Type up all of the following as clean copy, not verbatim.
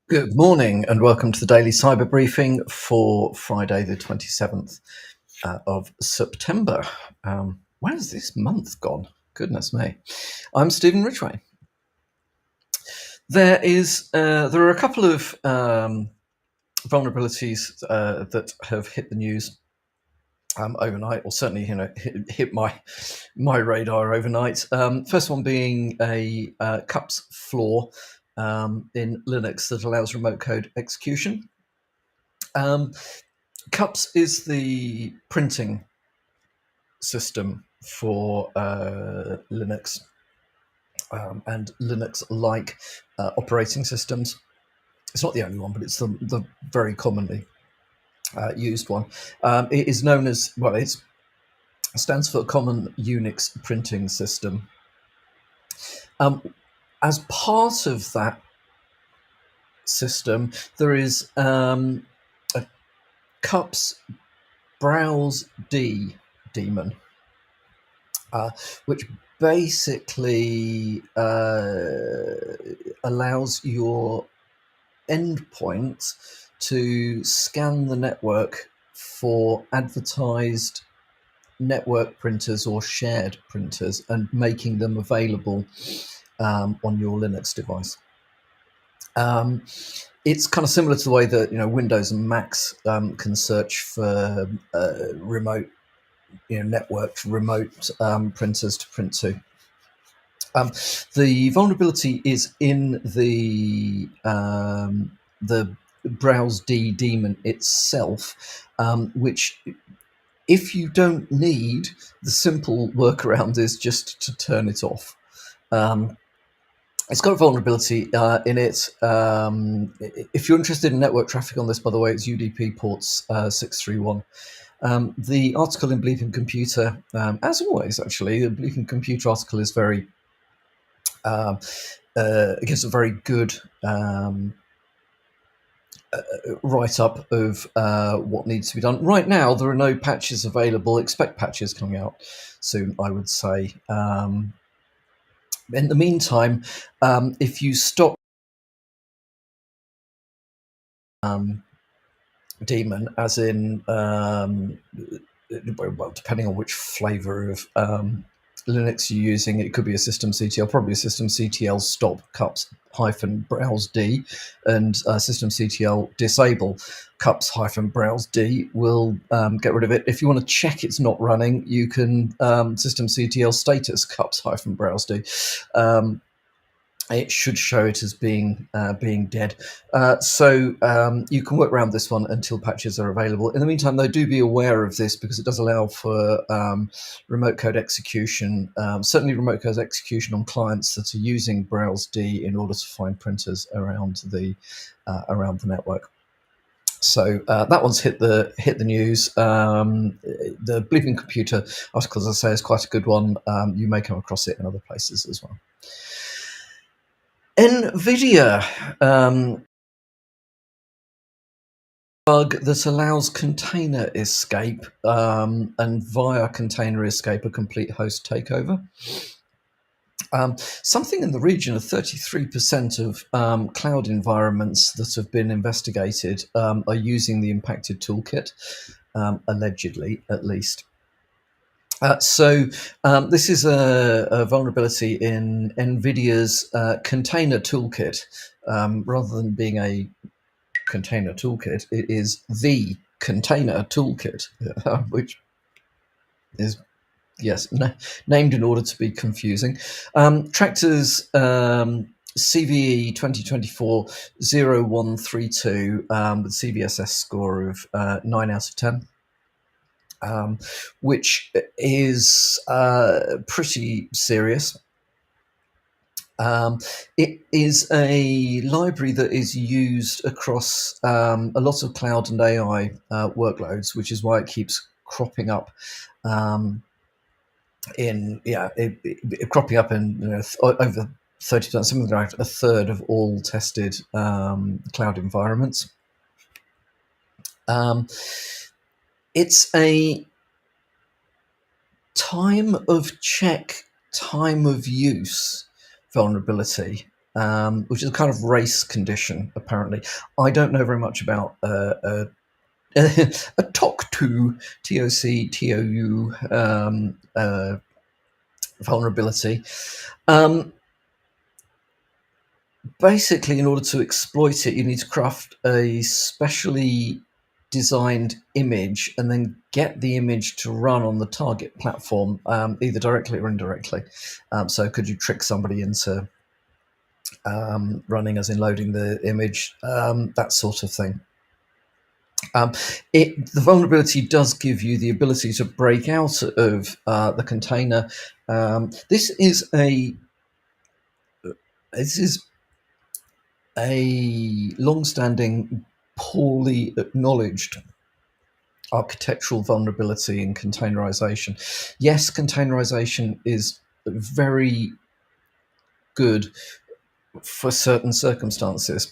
Good morning and welcome to the daily cyber briefing for Friday, the 27th of September. Where's this month gone? Goodness me. I'm Stephen Ridgway. There are a couple of vulnerabilities that have hit the news overnight, or certainly hit my radar overnight. First one being a CUPS flaw in Linux that allows remote code execution. CUPS is the printing system for Linux and Linux-like operating systems. It's not the only one, but it's the very commonly used one. It is known as, well, it stands for Common Unix Printing System. As part of that system, there is a CUPS browse D daemon, which basically allows your endpoint to scan the network for advertised network printers or shared printers and making them available on your Linux device. It's kind of similar to the way that Windows and Macs can search for remote, networked remote printers to print to. The vulnerability is in the browse D daemon itself, which, if you don't need, the simple workaround is just to turn it off. It's got a vulnerability in it. If you're interested in network traffic on this, by the way, it's UDP ports 631. The article in Bleeping Computer, as always, actually, the Bleeping Computer article is very it gives a very good write-up of what needs to be done. Right now, there are no patches available. Expect patches coming out soon, I would say. In the meantime, if you stop daemon, as in, well, depending on which flavor of Linux you're using, it could be a systemctl, probably a systemctl stop CUPS-browse D, and systemctl disable CUPS-browse D will get rid of it. If you want to check it's not running, you can systemctl status CUPS-browse D. It should show it as being dead. So you can work around this one until patches are available. In the meantime, though, do be aware of this because it does allow for remote code execution, certainly remote code execution on clients that are using browse D in order to find printers around the network. So that one's hit the news. The Bleeping Computer article, as I say, is quite a good one. You may come across it in other places as well. NVIDIA bug that allows container escape and via container escape a complete host takeover. Something in the region of 33% of cloud environments that have been investigated are using the impacted toolkit, allegedly at least. So this is a vulnerability in NVIDIA's container toolkit. Rather than being a container toolkit, it is the container toolkit, which is, yes, named in order to be confusing. Tractors CVE 2024-0132 with CVSS score of 9 out of 10. Which is pretty serious. It is a library that is used across a lot of cloud and AI workloads, which is why it keeps cropping up cropping up in over 30%, something like a third of all tested cloud environments. It's a time of check, time of use vulnerability. which is a kind of race condition, apparently. I don't know very much about a TOC2, TOC, TOU vulnerability. Basically, in order to exploit it, you need to craft a specially designed image and then get the image to run on the target platform, either directly or indirectly. So could you trick somebody into running, as in loading the image, that sort of thing. The vulnerability does give you the ability to break out of the container. This is a long-standing, poorly acknowledged architectural vulnerability in containerization. Yes, containerization is very good for certain circumstances.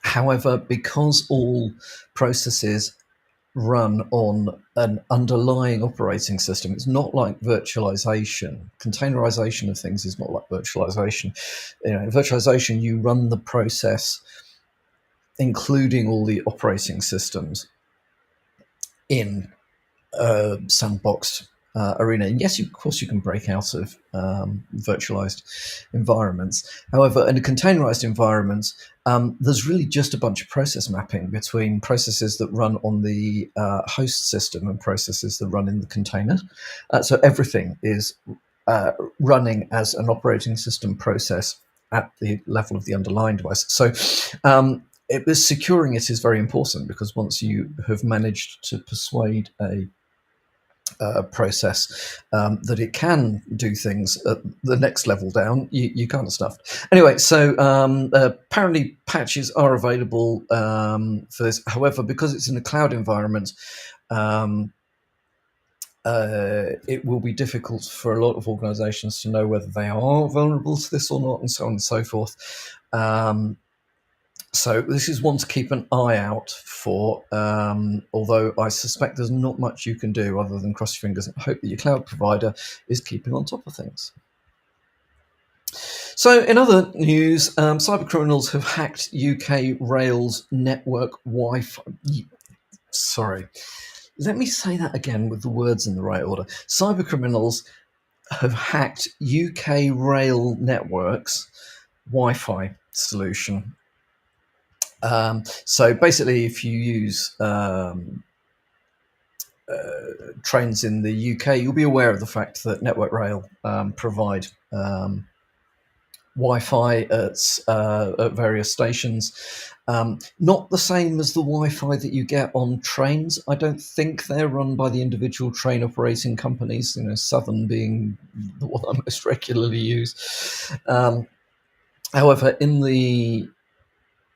However, because all processes run on an underlying operating system, it's not like virtualization. Containerization of things is not like virtualization. In virtualization, you run the process, including all the operating systems, in a sandboxed arena. And yes, of course, you can break out of virtualized environments. However, in a containerized environment, there's really just a bunch of process mapping between processes that run on the host system and processes that run in the container. So everything is running as an operating system process at the level of the underlying device. So securing it is very important, because once you have managed to persuade a process that it can do things at the next level down, you kind of stuffed. Anyway, so apparently patches are available for this. However, because it's in a cloud environment, it will be difficult for a lot of organizations to know whether they are vulnerable to this or not, and so on and so forth. So this is one to keep an eye out for, although I suspect there's not much you can do other than cross your fingers and hope that your cloud provider is keeping on top of things. So in other news, cyber criminals have hacked UK Rail's network Wi-Fi. Sorry, let me say that again with the words in the right order. Cyber criminals have hacked UK Rail Network's Wi-Fi solution. So basically, if you use trains in the UK, you'll be aware of the fact that Network Rail provide Wi-Fi at various stations. Not the same as the Wi-Fi that you get on trains. I don't think they're run by the individual train operating companies, Southern being the one I most regularly use. However, in the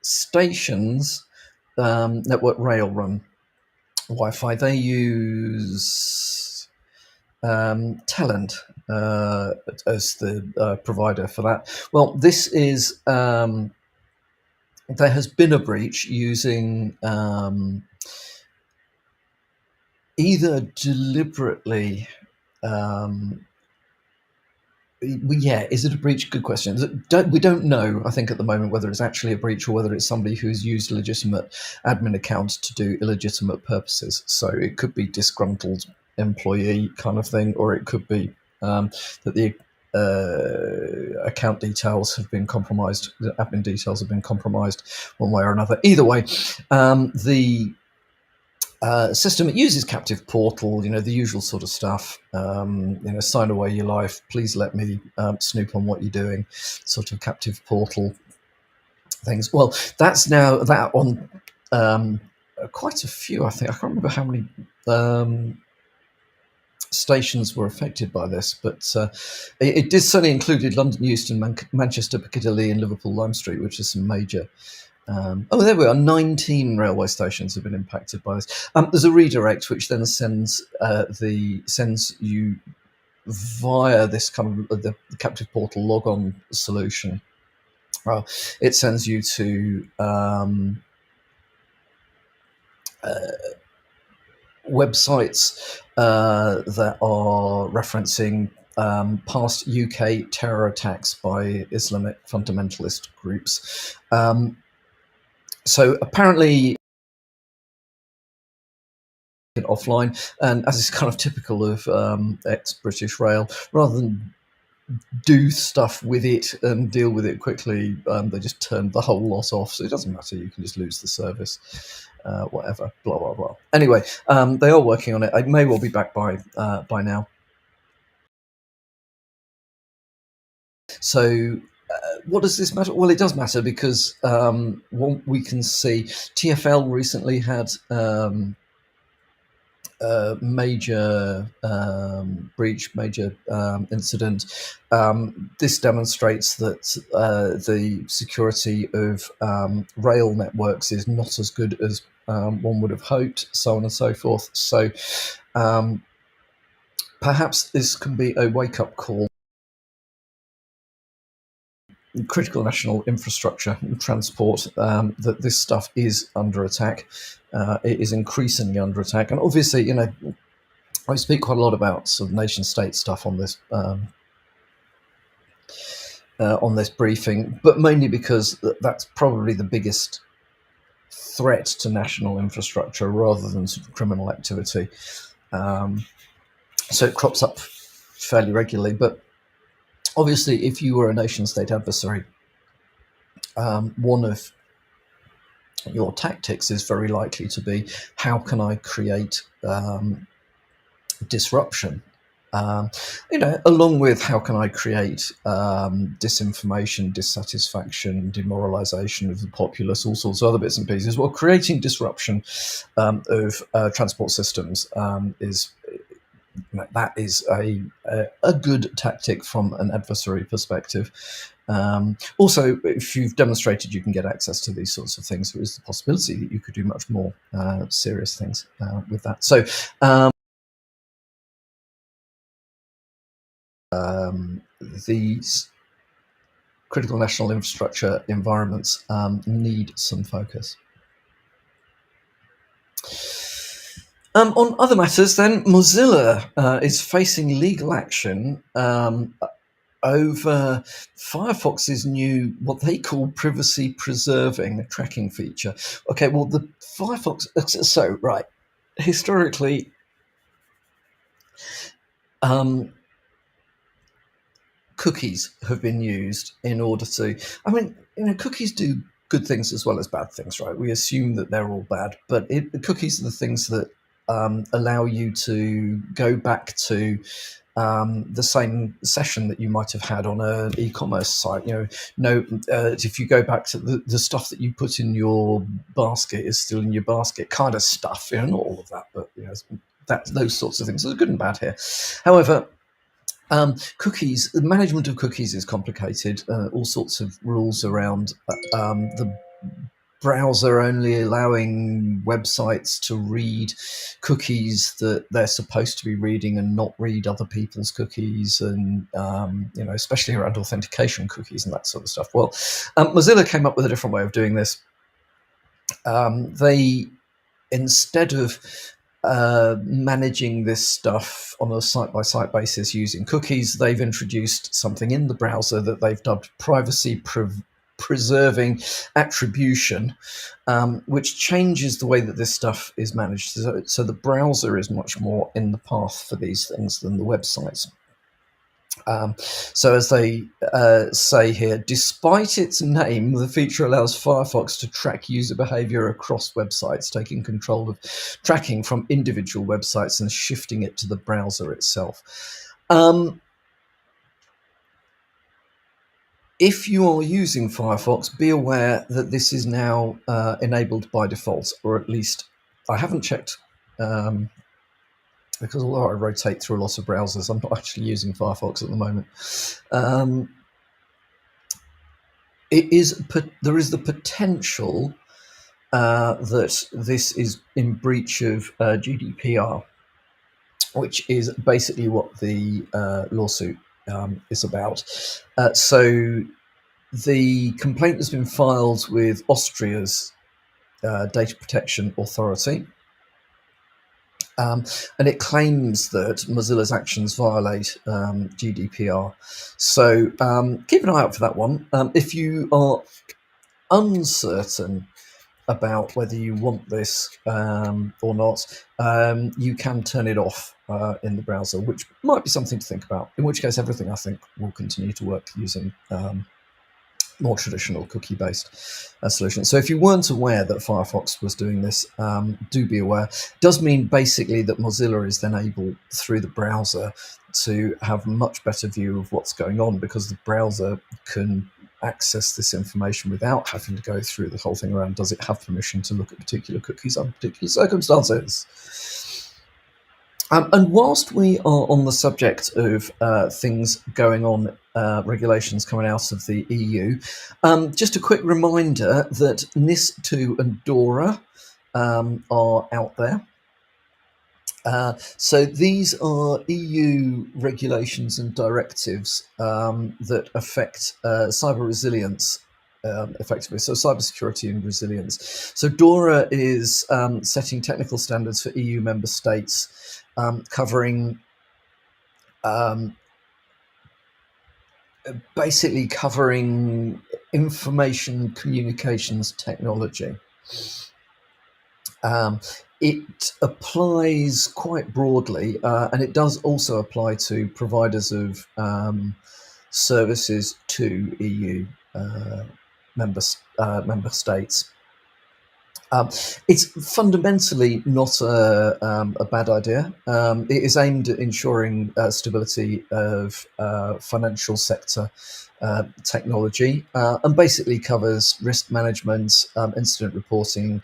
stations, Network Rail run Wi-Fi. They use Telent as the provider for that. Well, this is there has been a breach using either deliberately. Is it a breach? Good question. We don't know, I think, at the moment, whether it's actually a breach or whether it's somebody who's used a legitimate admin account to do illegitimate purposes. So it could be disgruntled employee kind of thing, or it could be that the account details have been compromised, the admin details have been compromised one way or another. Either way, the system, it uses Captive Portal, the usual sort of stuff. Sign away your life. Please let me snoop on what you're doing. Sort of Captive Portal things. Well, that's now that on quite a few. I think I can't remember how many stations were affected by this, but it did certainly included London Euston, Manchester Piccadilly, and Liverpool Lime Street, which is some major. There we are. 19 railway stations have been impacted by this. There's a redirect which then sends you via this kind of the Captive Portal logon solution. It sends you to websites that are referencing past UK terror attacks by Islamic fundamentalist groups. So apparently offline, and as is kind of typical of ex-British Rail, rather than do stuff with it and deal with it quickly, they just turned the whole lot off. So it doesn't matter, you can just lose the service, whatever, blah blah blah. Anyway, they are working on it. It may well be back by now. So what does this matter? Well, it does matter because what we can see, TfL recently had major breach, major incident. This demonstrates that the security of rail networks is not as good as one would have hoped, so on and so forth. So perhaps this can be a wake-up call. Critical national infrastructure and transport, that this stuff is under attack. It is increasingly under attack, and obviously, I speak quite a lot about sort of nation-state stuff on this briefing, but mainly because that's probably the biggest threat to national infrastructure rather than sort of criminal activity. So it crops up fairly regularly, but obviously, if you were a nation-state adversary, one of your tactics is very likely to be, how can I create disruption? Along with how can I create disinformation, dissatisfaction, demoralization of the populace, all sorts of other bits and pieces. Well, creating disruption of transport systems is a good tactic from an adversary perspective. Also, if you've demonstrated you can get access to these sorts of things, there is the possibility that you could do much more serious things with that. So these critical national infrastructure environments need some focus. On other matters, then, Mozilla is facing legal action over Firefox's new, what they call privacy preserving tracking feature. Okay, well, the Firefox, so, right, historically, cookies have been used in order to, cookies do good things as well as bad things, right? We assume that they're all bad, but cookies are the things that allow you to go back to the same session that you might have had on an e-commerce site. If you go back to the stuff that you put in your basket is still in your basket, kind of stuff. Not all of that, but those sorts of things are good and bad here. However, cookies, the management of cookies is complicated. All sorts of rules around the browser only allowing websites to read cookies that they're supposed to be reading and not read other people's cookies, and especially around authentication cookies and that sort of stuff. Well, Mozilla came up with a different way of doing this. They, instead of managing this stuff on a site-by-site basis using cookies, they've introduced something in the browser that they've dubbed privacy preserving attribution, which changes the way that this stuff is managed. So the browser is much more in the path for these things than the websites. So as they say here, despite its name, the feature allows Firefox to track user behavior across websites, taking control of tracking from individual websites and shifting it to the browser itself. If you are using Firefox, be aware that this is now enabled by default, or at least I haven't checked, because although I rotate through a lot of browsers, I'm not actually using Firefox at the moment. There is the potential that this is in breach of GDPR, which is basically what the lawsuit is about. So the complaint has been filed with Austria's Data Protection Authority. And it claims that Mozilla's actions violate GDPR. So keep an eye out for that one. If you are uncertain about whether you want this or not, you can turn it off in the browser, which might be something to think about. In which case, everything I think will continue to work using more traditional cookie-based solutions. So if you weren't aware that Firefox was doing this, do be aware. It does mean basically that Mozilla is then able, through the browser, to have a much better view of what's going on, because the browser can access this information without having to go through the whole thing around, does it have permission to look at particular cookies under particular circumstances? And whilst we are on the subject of things going on, regulations coming out of the EU, just a quick reminder that NIS2 and DORA are out there. So these are EU regulations and directives that affect cyber resilience effectively, so cybersecurity and resilience. So DORA is setting technical standards for EU member states, covering basically covering information communications technology. It applies quite broadly, and it does also apply to providers of services to EU member states. It's fundamentally not a bad idea. It is aimed at ensuring stability of financial sector technology, and basically covers risk management, incident reporting,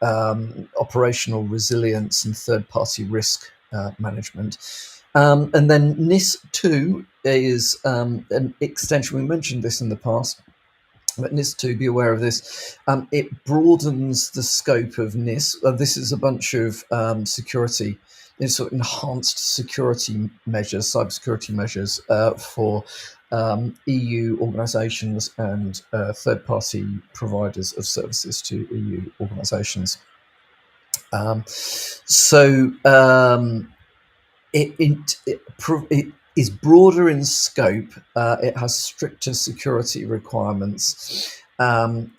operational resilience, and third-party risk management. And then NIS2 is an extension. We mentioned this in the past, but NIS2, be aware of this. It broadens the scope of NIS. This is a bunch of security, sort of enhanced security measures, cybersecurity measures for EU organisations and third-party providers of services to EU organisations. It is broader in scope. It has stricter security requirements, and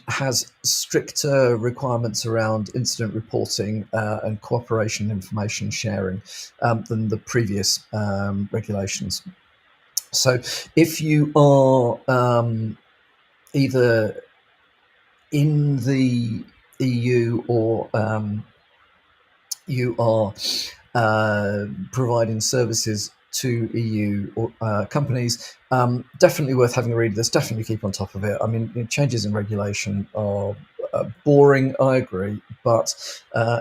has stricter requirements around incident reporting and cooperation information sharing than the previous regulations. So if you are either in the EU or you are providing services to EU companies, definitely worth having a read of this. Definitely keep on top of it. I mean, changes in regulation are boring, I agree, but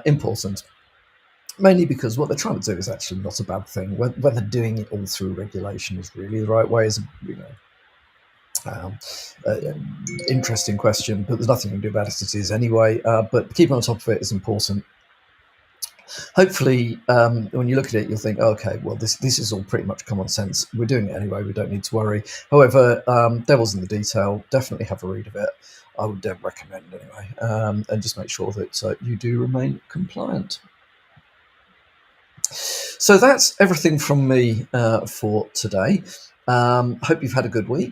important. Mainly because what they're trying to do is actually not a bad thing. Whether doing it all through regulation is really the right way is, interesting question, but there's nothing you can do about it as it is anyway. But keeping on top of it is important. Hopefully, when you look at it, you'll think, okay, well, this is all pretty much common sense. We're doing it anyway. We don't need to worry. However, devil's in the detail. Definitely have a read of it. I would recommend anyway, and just make sure that you do remain compliant. So that's everything from me for today. Hope you've had a good week.